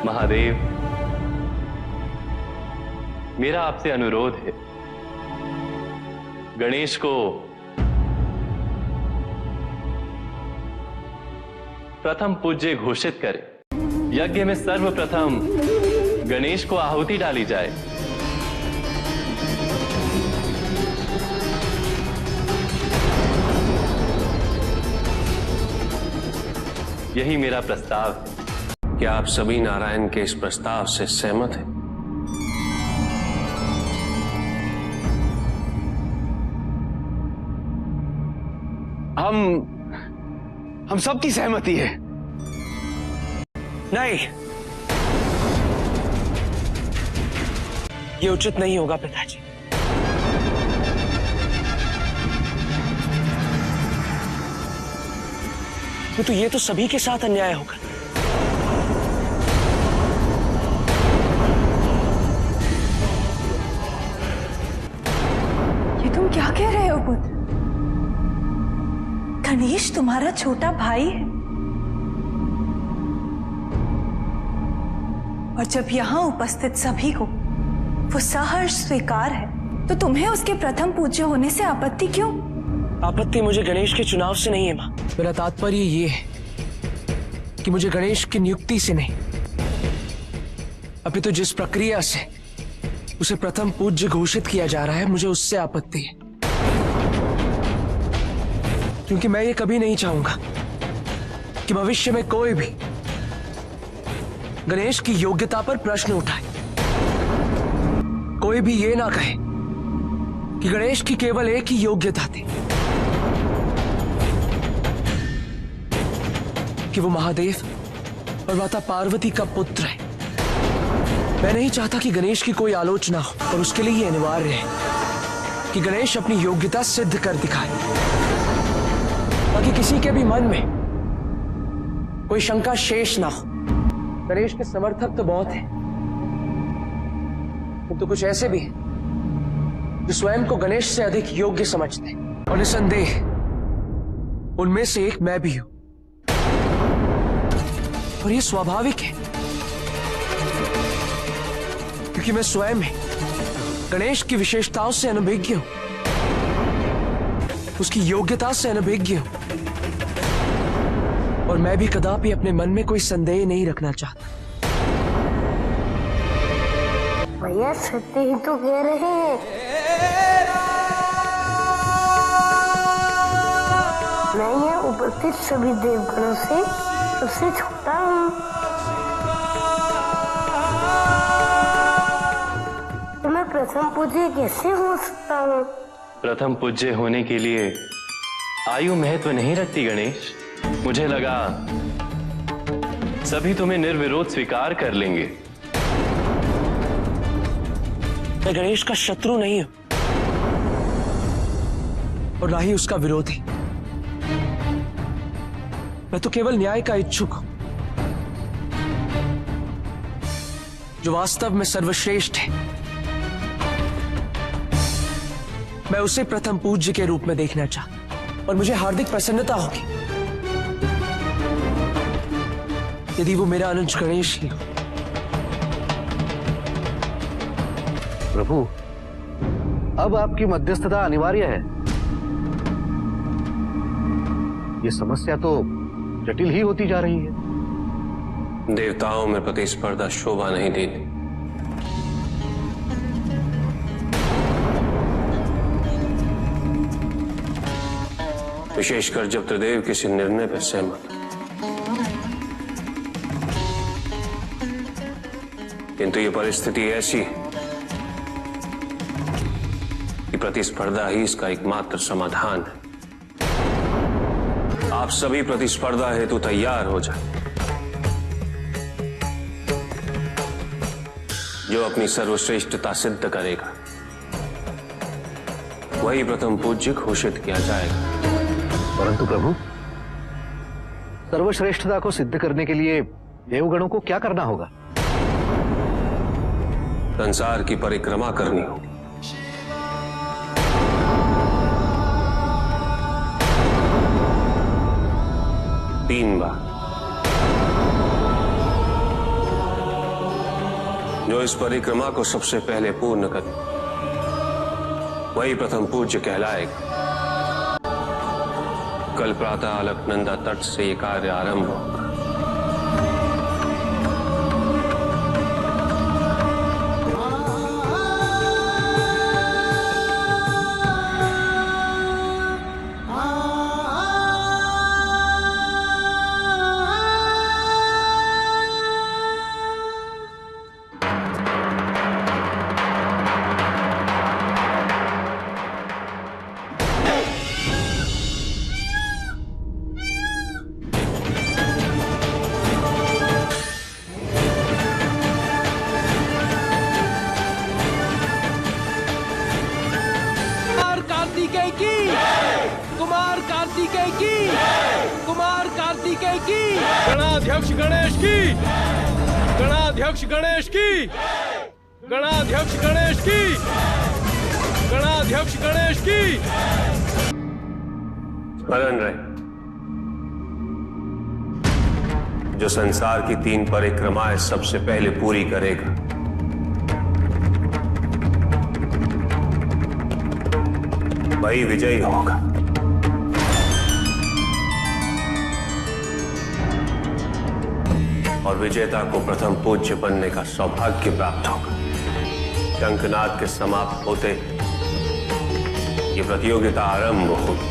महादेव, मेरा आपसे अनुरोध है, गणेश को प्रथम पूज्य घोषित करें। यज्ञ में सर्वप्रथम गणेश को आहुति डाली जाए। यही मेरा प्रस्ताव है। क्या आप सभी नारायण के इस प्रस्ताव से सहमत हैं? हम सबकी सहमति है। नहीं, ये उचित नहीं होगा पिताजी। तो ये तो सभी के साथ अन्याय होगा। ये तुम क्या कह रहे हो पुत्र? गणेश तुम्हारा छोटा भाई है, और जब यहां उपस्थित सभी को वो सहर्ष स्वीकार है, तो तुम्हें उसके प्रथम पूज्य होने से आपत्ति क्यों? आपत्ति मुझे गणेश के चुनाव से नहीं है मां। मेरा तात्पर्य ये है कि मुझे गणेश की नियुक्ति से नहीं, अपितु जिस प्रक्रिया से उसे प्रथम पूज्य घोषित किया जा रहा है, मुझे उससे आपत्ति है। क्योंकि मैं ये कभी नहीं चाहूंगा कि भविष्य में कोई भी गणेश की योग्यता पर प्रश्न उठाए। कोई भी ये ना कहे कि गणेश की केवल एक ही योग्यता थी, कि वो महादेव और माता पार्वती का पुत्र है। मैं नहीं चाहता कि गणेश की कोई आलोचना हो, और उसके लिए ये अनिवार्य है कि गणेश अपनी योग्यता सिद्ध कर दिखाए, ताकि किसी के भी मन में कोई शंका शेष ना हो। गणेश के समर्थक तो बहुत हैं, किंतु कुछ ऐसे भी हैं जो स्वयं को गणेश से अधिक योग्य समझते हैं, और निसंदेह उनमें से एक मैं भी हूं। और ये स्वाभाविक है, क्योंकि मैं स्वयं गणेश की विशेषताओं से अनभिज्ञ हूं, उसकी योग्यता से अनभिज्ञ हूं, और मैं भी कदापि अपने मन में कोई संदेह नहीं रखना चाहता। भैया सत्य ही तो कह रहे हैं। मैं यहाँ उपस्थित सभी देवगणों से सबसे छोटा हूँ, तो मैं प्रथम पूज्य कैसे हो सकता हूँ? प्रथम पूज्य होने के लिए आयु महत्व नहीं रखती गणेश। मुझे लगा सभी तुम्हें निर्विरोध स्वीकार कर लेंगे। मैं गणेश का शत्रु नहीं हूं, और ना ही उसका विरोधी। मैं तो केवल न्याय का इच्छुक हूं, जो वास्तव में सर्वश्रेष्ठ है। मैं उसे प्रथम पूज्य के रूप में देखना चाहता, और मुझे हार्दिक प्रसन्नता होगी यदि वो मेरा अनुज गणेश ही हो। प्रभु, अब आपकी मध्यस्थता अनिवार्य है। ये समस्या तो जटिल ही होती जा रही है। देवताओं में प्रतिस्पर्धा शोभा नहीं देती। विशेषकर जब त्रिदेव किसी निर्णय पर सहमत। किंतु ये परिस्थिति ऐसी है कि प्रतिस्पर्धा ही इसका एकमात्र समाधान है। आप सभी प्रतिस्पर्धा हेतु तैयार हो जाए। जो अपनी सर्वश्रेष्ठता सिद्ध करेगा वही प्रथम पूज्य घोषित किया जाएगा। परंतु प्रभु, सर्वश्रेष्ठता को सिद्ध करने के लिए देवगणों को क्या करना होगा? संसार की परिक्रमा करनी होगी। 3 बार। जो इस परिक्रमा को सबसे पहले पूर्ण करे वही प्रथम पूज्य कहलाएगा। कल प्रातः अलकनंदा तट से ये कार्य आरंभ होगा। कुमार कार्तिकेय की, कुमार कार्तिकेय की, गणाध्यक्ष गणेश की, गणाध्यक्ष गणेश की, गणाध्यक्ष गणेश की, गणाध्यक्ष गणेश की। स्मरण रहे, जो संसार की 3 परिक्रमाएं सबसे पहले पूरी करेगा वही विजयी होगा। और विजेता को प्रथम पूज्य बनने का सौभाग्य प्राप्त होगा। शंखनाद के समाप्त होते ये प्रतियोगिता आरंभ होगी।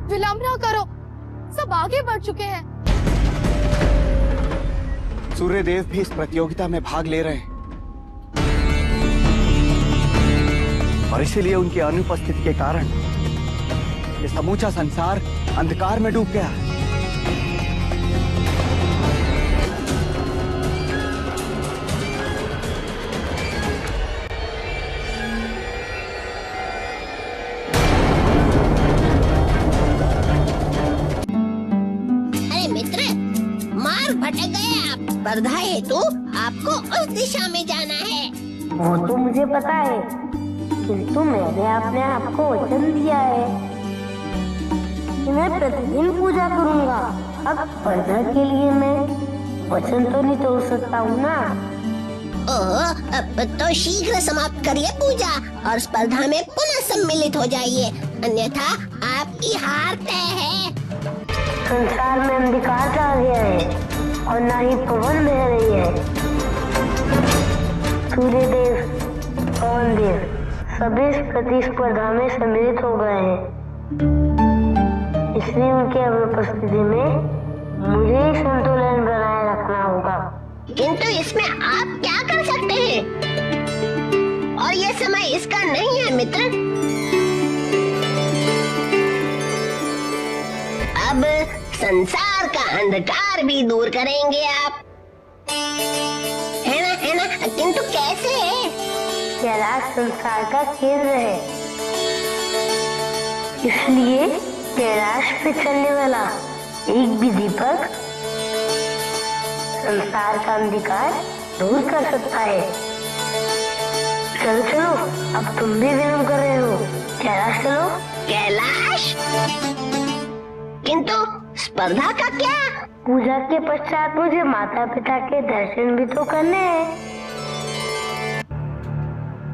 विलंब ना करो, सब आगे बढ़ चुके हैं। सूर्यदेव भी इस प्रतियोगिता में भाग ले रहे हैं और इसीलिए उनकी अनुपस्थिति के कारण ये समूचा संसार अंधकार में डूब गया। भटक गए आप। स्पर्धा हेतु आपको उस दिशा में जाना है। वो तो मुझे पता है, किंतु मैंने अपने आप को वचन दिया है कि मैं प्रतिदिन पूजा करूंगा। अब स्पर्धा के लिए मैं वचन तो नहीं तोड़ सकता हूँ ना। तो शीघ्र समाप्त करिए पूजा और स्पर्धा में पुनः सम्मिलित हो जाइए, अन्यथा आपकी हार तय है। संसार में अंधकार छा गया है और ना ही पवन बह रही है। सूर्यदेव, पवन देव सभी इस प्रतिस्पर्धा में सम्मिलित हो गए हैं, इसलिए उनकी अनुपस्थिति में मुझे ही संतुलन बनाए रखना होगा। किंतु इसमें आप क्या कर सकते हैं? और ये समय इसका नहीं है मित्र। अब संसार का अंधकार भी दूर करेंगे आप, है ना? किंतु कैसे? कैलाश संसार का केंद्र है, इसलिए कैलाश पे चलने वाला एक भी दीपक संसार का अंधकार दूर कर सकता है। चलो चलो, अब तुम भी विलंब कर रहे हो, कैलाश चलो। कैलाश? किंतु स्पर्धा का क्या? पूजा के पश्चात मुझे माता पिता के दर्शन भी तो करने हैं।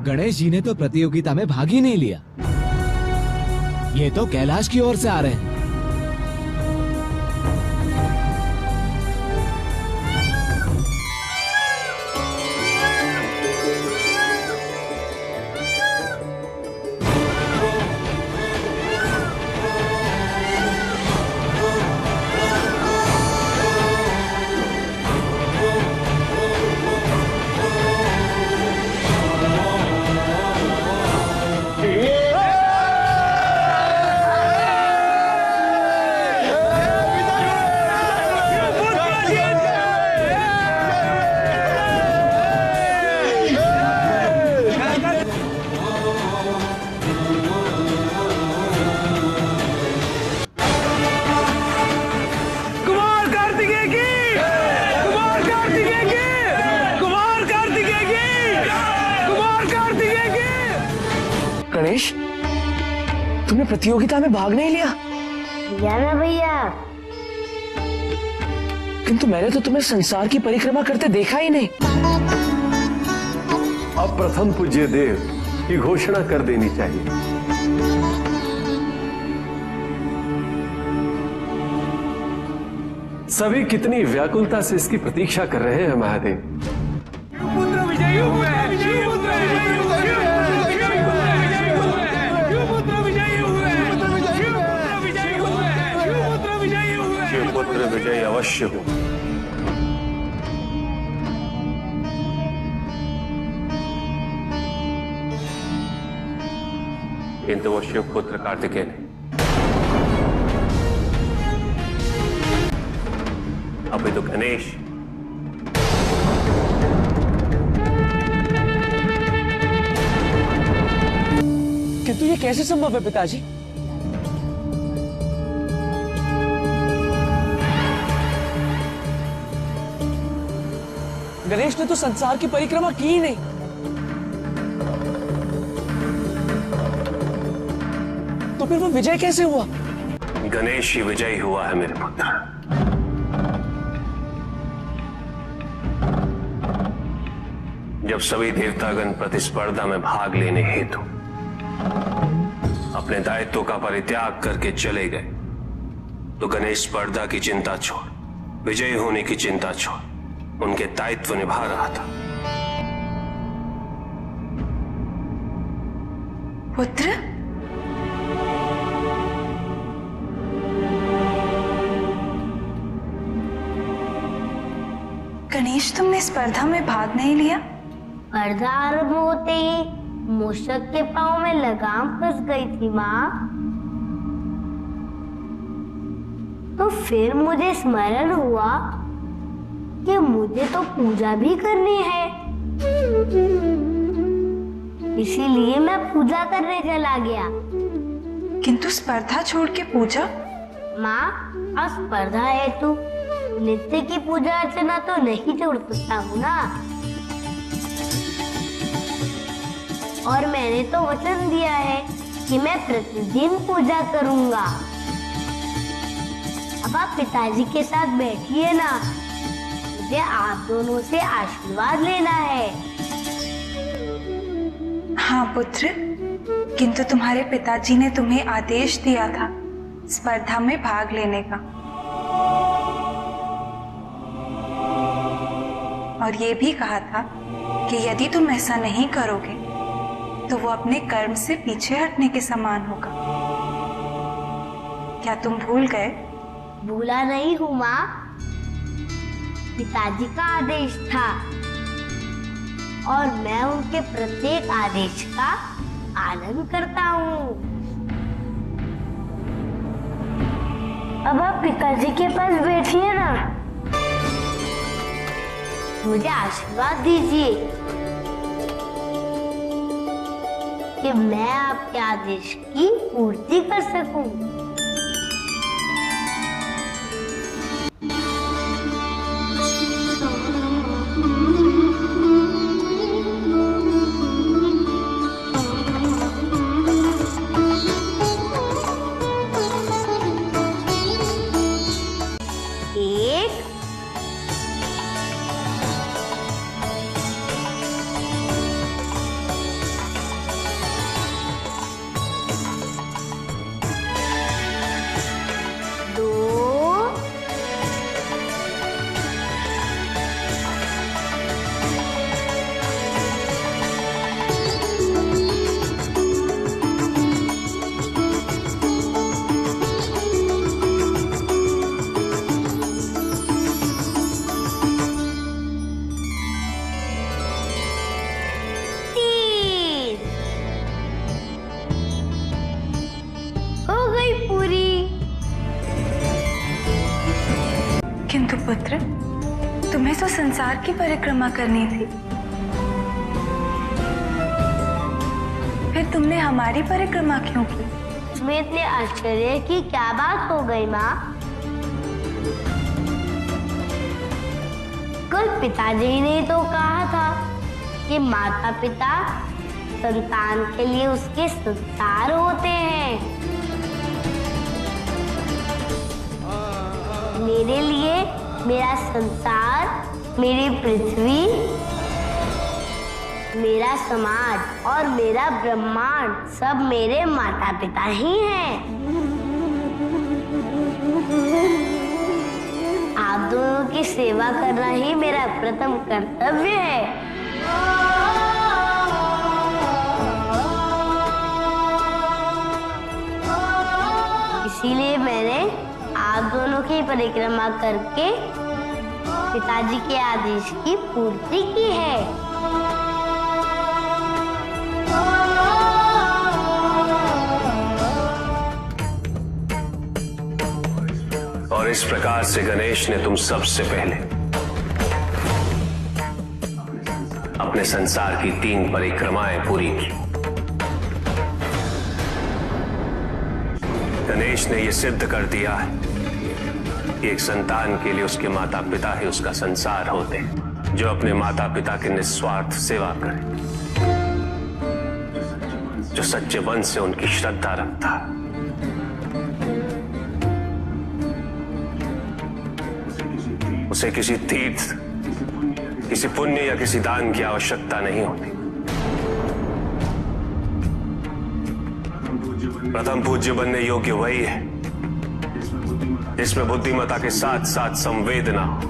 गणेश जी ने तो प्रतियोगिता में भाग ही नहीं लिया, ये तो कैलाश की ओर से आ रहे हैं। गणेश, तुमने प्रतियोगिता में भाग नहीं लिया? लिया ना भैया। किंतु मैंने तो तुम्हें संसार की परिक्रमा करते देखा ही नहीं। अब प्रथम पूज्य देव की घोषणा कर देनी चाहिए। सभी कितनी व्याकुलता से इसकी प्रतीक्षा कर रहे हैं महादेव। पुत्र विजयी हुए हैं। शिवपुत्र विजयी अवश्य हो। किंतु वो शिवपुत्र कार्तिकेय नहीं, अभी तो गणेश। किंतु ये कैसे संभव है पिताजी? गणेश ने तो संसार की परिक्रमा की ही नहीं। तो फिर वो विजय कैसे हुआ? गणेश ही विजयी हुआ है मेरे पुत्र। जब सभी देवतागण प्रतिस्पर्धा में भाग लेने हेतु अपने दायित्व का परित्याग करके चले गए, तो गणेश स्पर्धा की चिंता छोड़, विजयी होने की चिंता छोड़, उनके दायित्व निभा रहा था। पुत्र, गणेश, तुमने स्पर्धा में भाग नहीं लिया? स्पर्धा आरंभ होते ही मूषक के पांव में लगाम फंस गई थी माँ। तो फिर मुझे स्मरण हुआ कि मुझे तो पूजा भी करनी है, इसीलिए मैं पूजा करने चला गया। किंतु स्पर्धा छोड़ के पूजा? माँ, अब स्पर्धा है तो नित्य की पूजा अर्चना तो नहीं छोड़ सकता हूँ ना। और मैंने तो वचन दिया है कि मैं प्रतिदिन पूजा करूंगा। अब आप पिताजी के साथ बैठिए ना, मुझे आप दोनों से आशीर्वाद लेना है। हाँ पुत्र, किंतु तुम्हारे पिताजी ने तुम्हें आदेश दिया था स्पर्धा में भाग लेने का, और ये भी कहा था कि यदि तुम ऐसा नहीं करोगे तो वो अपने कर्म से पीछे हटने के समान होगा। क्या तुम भूल गए? भूला नहीं हूँ माँ, पिताजी का आदेश था और मैं उनके प्रत्येक आदेश का पालन करता हूँ। अब आप पिताजी के पास बैठिए ना, मुझे आशीर्वाद दीजिए कि मैं आपके आदेश की पूर्ति कर सकूं। किंतु पुत्र, तुम्हें तो संसार की परिक्रमा करनी थी, फिर तुमने हमारी परिक्रमा क्यों की? इसमें इतने आश्चर्य की क्या बात हो गई माँ? कल पिताजी ने तो कहा था कि माता पिता संतान के लिए उसके संस्कार होते हैं। मेरे लिए मेरा संसार, मेरी पृथ्वी, मेरा समाज और मेरा ब्रह्मांड सब मेरे माता पिता ही हैं। आप दोनों की सेवा करना ही मेरा प्रथम कर्तव्य है। इसीलिए मैंने आप दोनों की परिक्रमा करके पिताजी के आदेश की पूर्ति की है। और इस प्रकार से गणेश ने तुम सबसे पहले अपने संसार की 3 परिक्रमाएं पूरी की। गणेश ने यह सिद्ध कर दिया है कि एक संतान के लिए उसके माता पिता ही उसका संसार होते हैं, जो अपने माता पिता की निस्वार्थ सेवा करे, जो सच्चे मन से उनकी श्रद्धा रखता है। उसे किसी तीर्थ, किसी पुण्य या किसी दान की आवश्यकता नहीं होती। प्रथम पूज्य बनने योग्य वही है जिसमें बुद्धिमत्ता के साथ साथ संवेदना हो,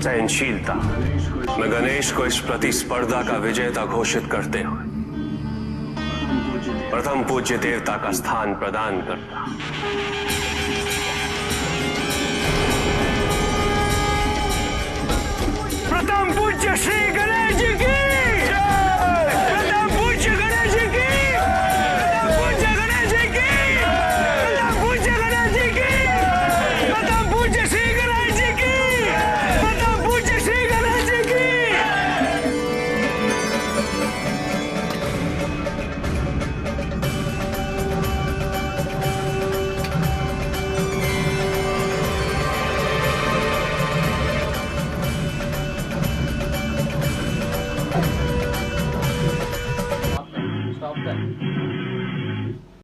सहनशीलता। मैं गणेश को इस प्रतिस्पर्धा का विजेता घोषित करते हुए प्रथम पूज्य देवता का स्थान प्रदान करता। प्रथम पूज्य श्री गणेश जी की प्रथम पूज्य गणेश जी की प्रथम पूज्य गणेश जी की प्रथम पूज्य गणेश जी की प्रथम पूज्य श्री गणेश जी की प्रथम पूज्य श्री गणेश जी की। Stop that.